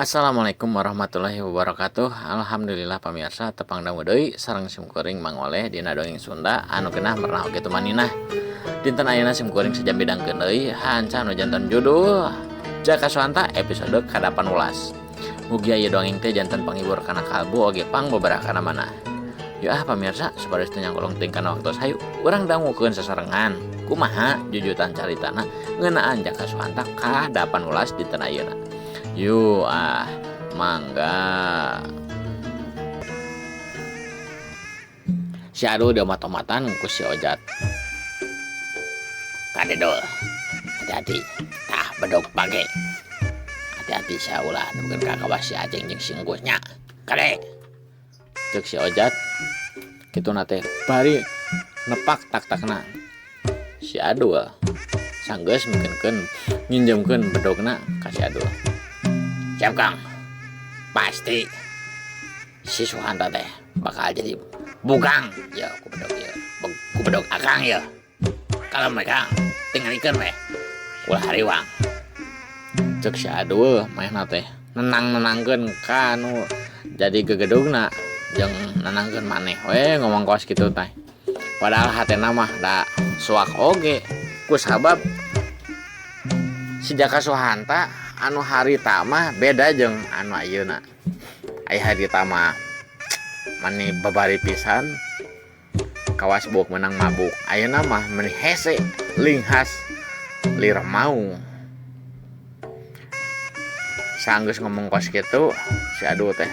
Assalamualaikum warahmatullahi wabarakatuh. Alhamdulillah pamirsa tepang dangu deui sareng simkuring mangoleh dina dongeng Sunda anu genah merenah oge tumaninah. Dinten ayeuna simkuring sejambidangkeun deui hanca anu janten judul Jaka Suhanta episode ka-18. Mugi aya dongeng teh janten panghibur kana kalbu oge pang beberapa kana mana. Yuk pamirsa sabaris teu nyangkolong ting kana waktos hayu urang dangukeun sasarengan kumaha jujutan caritana ngeunaan Jaka Suhanta ka-18 dinten ayeuna. Yuk mangga. Si Adu dia omat-omatan ku si Ojat. Kadedol. Hati-hati. Tah bedog page. Hati-hati sia ulah dukeun ka kawas si Aceng jeung si Engkusnya. Kade. Ceuk si Ojat. Kituna teh bari nepak tak-takna. Si Adu sanggeus mikeunkeun nginjemkeun bedogna ka si Adu. Siap Kang, pasti si Suhanta teh bakal jadi bugang ya ku bedog akang ya. Kalau mereka tinggal ikan weh ulah hariwang. Cek si Adu mainna teh nenangkeun kanu jadi gegedugna jeung nenangkeun maneh we ngomong kos kitu teh. Padahal hatena mah da suak oge ku sabab si Jaka Suhanta anu harita mah beda jeung anu ayeuna. Aya harita mah mani babari pisan kawas buk menang mabuk. Ayeuna mah mani hese linghas liremau. Sanggeus ngomong kos kitu si Adu teh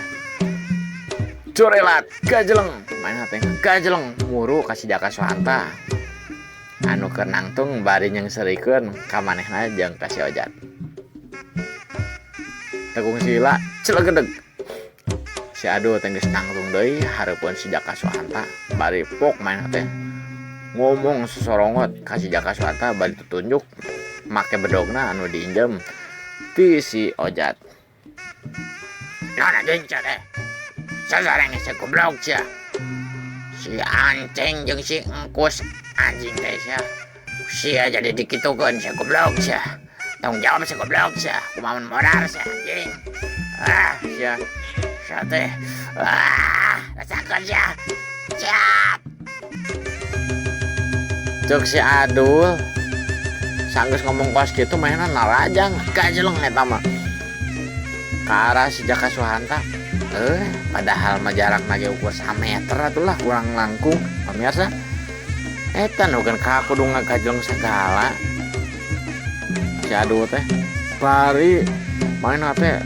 curelat gajeleng main teh gajeleng muru ka si Jaka Suhanta anu keur nangtung bari nyengserikeun ka manehna jeung ka si Ojat. Tegung sila celegedeg si Adu teh geus nangtung deui hareupeun si Jaka Suhanta bari pok main teh ngomong sesorongot ka si Jaka Suhanta bari tutunjuk make bedogna anu diinjem ti si Ojat. Nona genca teh sasareng si goblok sia si Anceng jeung si Engkus anjing teh sia jadi dikitukeun si goblok sia. Tanggung jawab si goblok sia kumaha modal sia anjing. Sia teh rasakeun sia. Siap. Cuk si Adul sanggeus ngomong kos kitu mainan narajang gajeleng eta mah. Ka arah si Jaka Suhanta. Padahal mah jarakna ge ukur 1 meter atulah kurang langkung pamirsa. Eta nukeun ka kudu ngagajeleng sagala. Si Adu teh bari main teh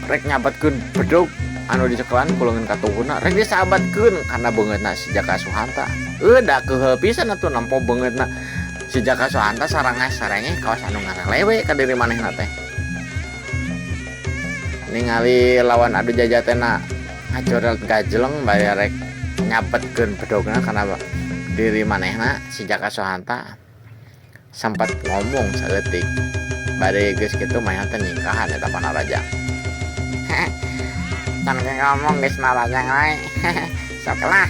rek nyabatkeun bedog anu dicekelan kuleungeun ka tuhuna rek disabatkeun kana beungeutna si Jaka Suhanta. Da keheul pisan atuh nampo beungeutna si Jaka Suhanta sarenge kawas anu ngarelewe ka diri manehna teh. Ningali lawan adu jajatena ngacoret gajeleng bari rek nyabetkeun bedogna kana diri manehna si Jaka Suhanta. Sempat ngomong saeutik bari geus kitu mah teh ningkahan eta panarajang. Can ngomong geus narajang wae. Sok lah.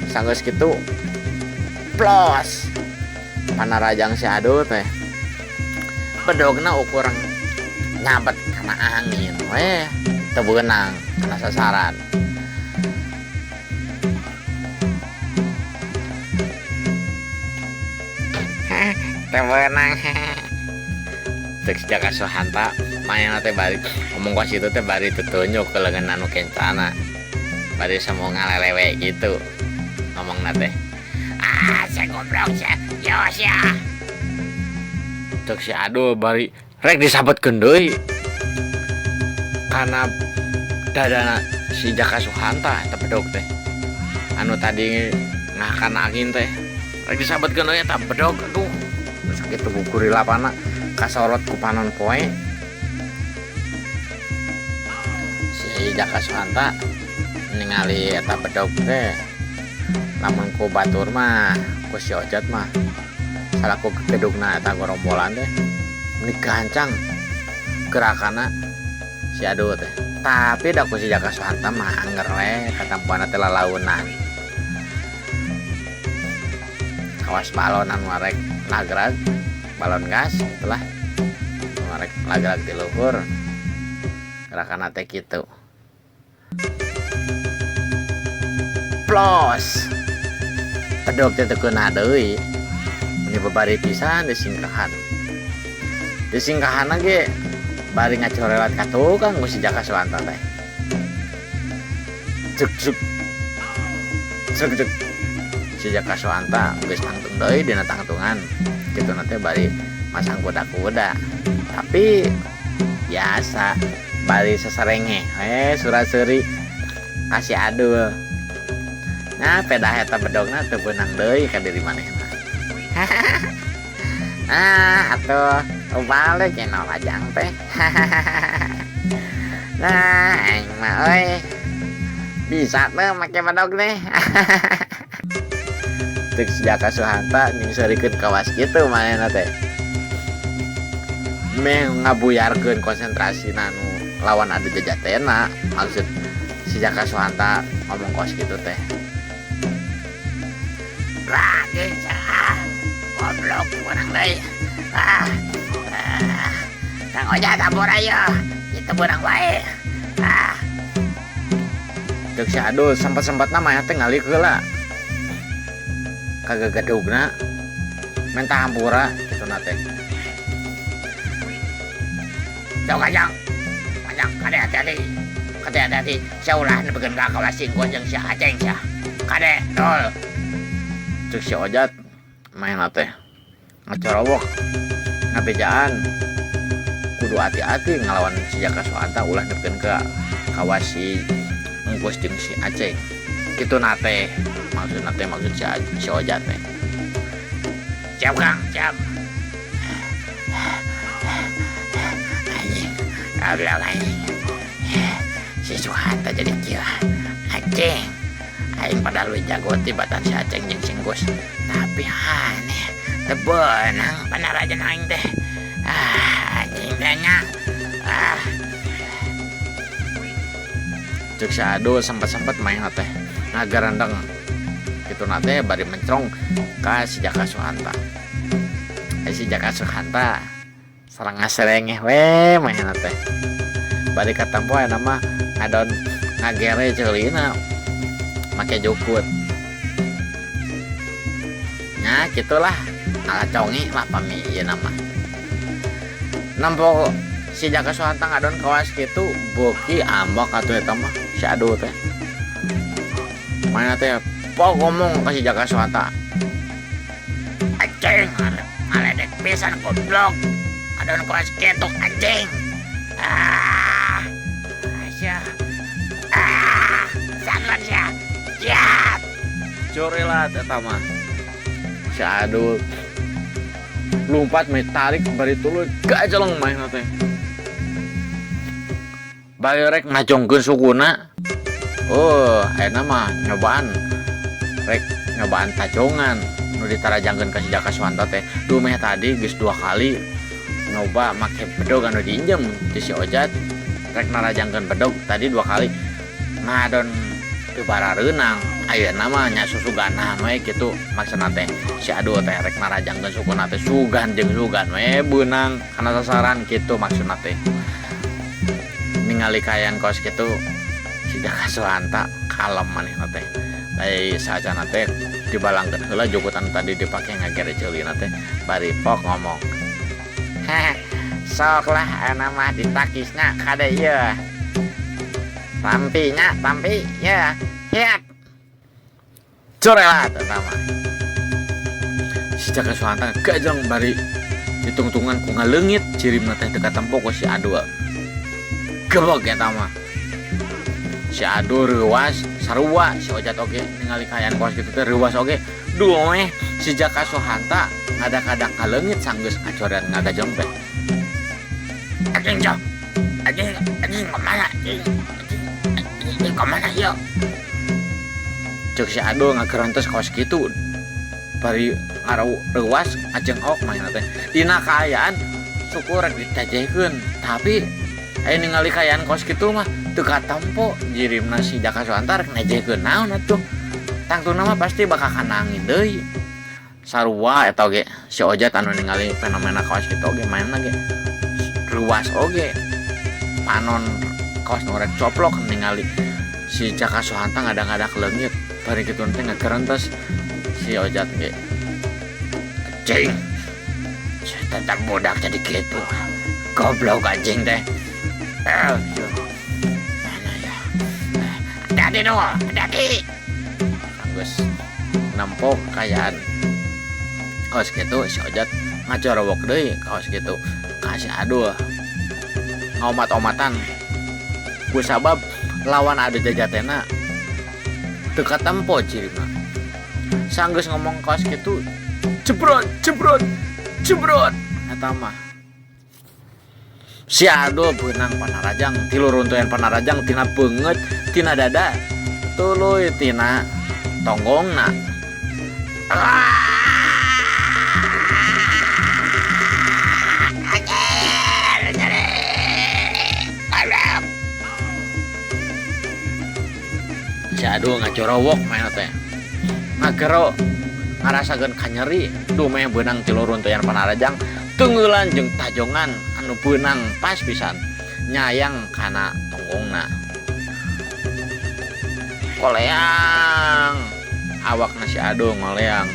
Sanggeus kitu plos panarajang si Adu teh bedogna ukuran nyabet kana angin we teu beunang kana sasaran. Temenang. Cek Jaka Suhanta mainna teh bari ngomong kos itu teh bari tutunjuk ke leungeun anu kencana. Bari samo ngalelewe gitu. Ngomongna teh. Saya goblok sia. Yo sia. Cek si Adu bari rek disabetkeun deui. Kana dadana si Jaka Suhanta eta bedog teh. Anu tadi ngakan angin teh. Rek disabetkeun deui eta bedog. Aduh. Gitu guguri lapana kasorot ku panon poe si Jaka Suhanta ningali eta bedog teh lamun ku batur mah ku si Ojat mah salaku gedugna eta gorombolan teh meni gancang gerakanna si Adu teh. Tapi da ku si Jaka Suhanta mah anger we katampuana teh lalaunan kawas balon anu arek nagrag balon gas itulah rek lagak di luhur gerakan teh kitu. Plos. Pedog teh teu keuna deui. Meni babari pisan disingkahan. Disingkahan ge bari ngacorewat ka tukang si Jaka Suwanta teh. Cek cek. Cek cek. Si Jaka Suwanta geus tangtung deui dina tangtungan. Kitu teh bari masang kuda-kuda. Tapi biasa bari sesarenge sura-suri kasih adul. Nah pedah eta bedogna teu beunang deui ka diri manehna. Atuh balik cenah lajang teh. Nah aing mah euy bisa teh make bedog teh. Tek si Jaka Suwanta nyingseurikeun kawas kitu manehna teh. Meh ngabuyarkeun konsentrasi nu lawan adu jajatena. Maksud si Jaka Suwanta ngomong kos gitu teh. Lagi goblok kurang deui. Kang Ojat tabur ayo. Itu burang wae. Cek si Adul sempat-sempatna mah teh ngalih heula. Kagak gadugna minta hampura kitu na teh. Jauh kajang kade hati-hati saulah nepikeun ka kawas singkun jeung si Aceng sia kade tol. Cek si Ojat main teh ngacorowok ngabejaan kudu hati-hati ngelawan si Jaka Suwanta ulah nepikeun ka kawas si Engkus jeung si Aceng kitu na teh maksud si Ojat teh. Siap Kang, siap. Goblok anjing. Si Suwanta jadi gila. Aceng. Aing pada lu jago tibatan si Aceng jeung si Engkus. Tapi aneh, teu beunang panarajan aing teh. Anjing teh nya. Cek si Adul sempat main teh ngagarandeng kitu na teh bari mencrong ka si Jaka Suwanta. Si Jaka Suwanta sareng ngaserengeh we main teh. Bari katampo aya mah ngadon ngagere ceulina make jukut. Nya kitulah ala congi lah pami ieu nama. Nampo si Jaka Suwanta ngadon kawas kitu beuki ambak atuh eta mah si Adul teh. Mana teh pok ngomong ka si Jaka Suwanta. Aceng ngaledek pisan goblok. Adon kawas kitu anjing. Asya. Sangat ya. Siap. Corelat eta mah. Si Adul lompat meh tarik bari tuluy gajeleng main teh. Bari rek ngajongkeun sukuna. Oh, ayeuna mah nyobaan tajongan nu ditarajangkeun ka si Jaka Suwanta teh. Duh meh tadi geus 2 kali nyoba make bedog anu diinjem ti si Ojat. Rek narajangkeun bedog tadi 2 kali. Ngadon teu barareunang. Ayeuna mah nya susuganahan we kitu maksudna teh. Si Adul teh rek narajangkeun sukuna teh sugan jeung sugan we beunang kana sasaran kitu maksudna teh. Ningali kayan kos kitu si Jaka Suwanta kalem manehna teh. Bae saacana teh dibalangkeun heula jukutan tadi dipake ngagere ceulina teh bari pok ngomong. Sok lah ayeuna mah ditakisna kade ieu. Tampi ya. Hiat. Corelat eta mah. Si Jaka Suwanta gajang bari hitung-hitungan ku ngaleungit cirimna teh teu katempo ku si Adul. Gebog eta mah. Si Adul reuwas sarua si Ojat oge ningali kaayaan kos kitu teh reuwas oge. Duh meh si Jaka Suwanta ngadak-adak ngaleungit sanggeus ngacorean ngagajong teh. Aceng cok. Aceng kemana? Aceng kemana yuk? Cek si Adul ngagerantos kos kitu. Bari ngarau reuwas Aceng ok main teh. Dina kaayaan syukur rek ditajehkeun, tapi aya ningali kaayaan kos kitu mah teu katampo jirimna si Jaka Suwanta rek nejehkeun naon atuh. Tangtuna mah pasti bakal kanangin deui. Sarua eta oge si Ojat anu ningali fenomena kaos kitu oge mainna ge ruas oge panon kaos norek coplok ningali si Jaka Suhanta ngadak-ngadak leungit bari kitu teh ngakerentos si Ojat ge cing tetap budak jadi gitu goblok anjing teh mana ya hati-hati dong hati-hati bagus nampok kayaan kaos gitu si Ojat ngacorowok deui kaos gitu kasih aduh ngomat-omatan ku sabab lawan adu jajatena teu katempo cirina sanggeus ngomong kaos gitu jebrot eta mah si adu beunang panarajang tilu runtuyan panarajang tina beungeut tina dada tuluy tina tonggongna si adu ngacorowok mah teh ngagero ngarasakeun kanyeri duh meh beunang tilu runtuyan panarajang tunggulan jeung tajongan anu beunang pas pisan nyayang kana tonggongna koleang awakna si adu ngoleang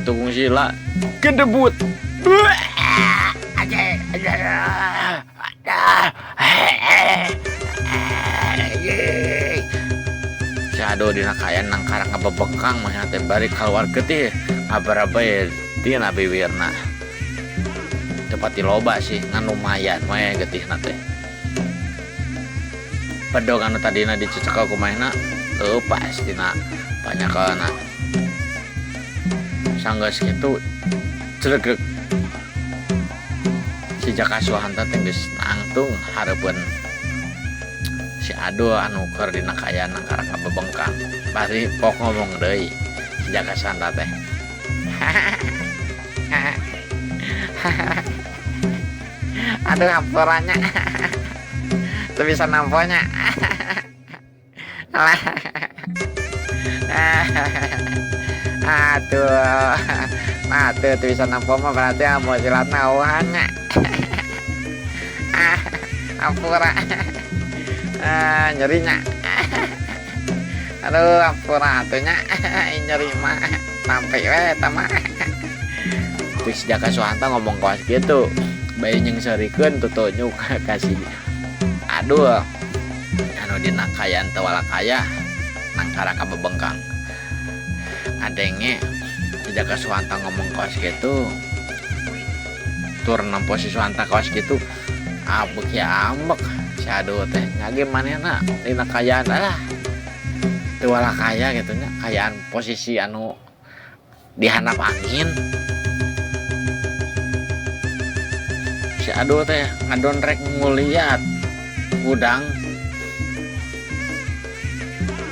tukung sila gedebut si adu dina kaayaan nang karang ngabebengkang mah teh bari kaluar getih ngabarabae tina bibirna tepati loba sih ngan lumayan we getihna teh pedog anu tadina dicekel kumaha teu pastina panyakana sanggeus kitu cregeg si Jaka Suhanta teh geus nangtung hareupeun si adu anu keur dina kaayaan nang karang ngabebengkang bari pok ngomong deui si Jaka Suhanta teh aduh ampurannya tuh bisa namponya aduh nah tuh bisa nampo mah berarti mau silat nauhannya ampura nyerinya aduh ampura atunya nyeri mah sampai we tama terus Jaka Suhanta ngomong kawas gitu bayi nyengserikeun tutunyuk kasih aduh anu dina kaayaan teu walakaya nang karang kabebengkang adenge Jaka Suhanta ngomong kawas gitu tur nempo si Suhanta kawas gitu beuki ambek si adu teh ngage manehna dina kaayaan teu walakaya gitu nya kaayaan posisi anu dihandap angin si adu teh ngadon rek nguliat udang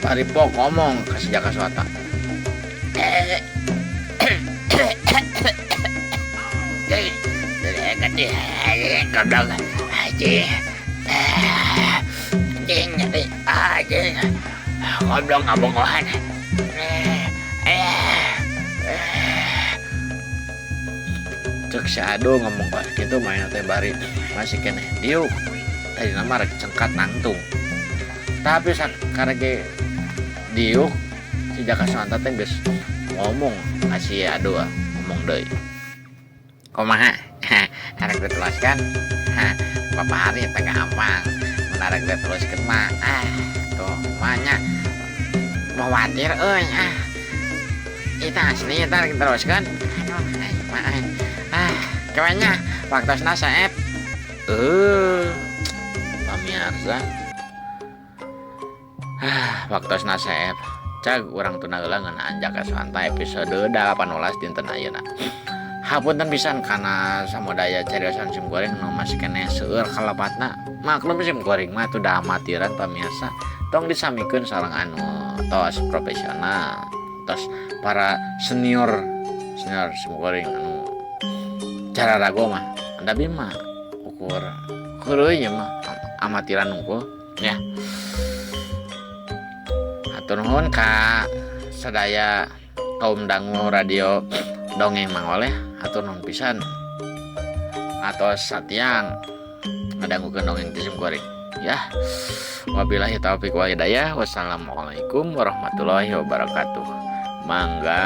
paripok ngomong ke si Jaka Suhanta goblok anjing nyeri anjing goblok ngabongohan cek si adu ngomong pas gitu main teh bari masih keneh diuk tadi nama rek cengkat nangtung tapi sakarege diuk si Jaka Suhanta teh geus ngomong kasih adu ngomong deui kumaha arek dituliskan Bapak hari teh gampang menarik dituliskeun mah tuh banyak mau watir euy itu asli eta rek diteruskeun kayaknya waktosna saeb pamirsa waktosna saeb cag urang tuna heula ngeunaan Jaka Suhanta episode 18 dinten ayeuna hapunten pisan kana samodaya cariosan sim goreng nu masih keneh seueur kalebetna maklum sim goreng mah tuh dah amatiran pamirsa tong disamikeun sareng anu tos profesional tos para senior sim goreng anu cara rago mah tapi mah ukur kuruy mah amatiran unggul ya hatur nuhun ka sadaya kaum dangu radio dongeng mangoleh hatur nuhun pisan atos satiang ngadangukeun dongeng teh simkuring ya. Wabillahi taufiq wal hidayah. Wassalamualaikum warahmatullahi wabarakatuh. Mangga.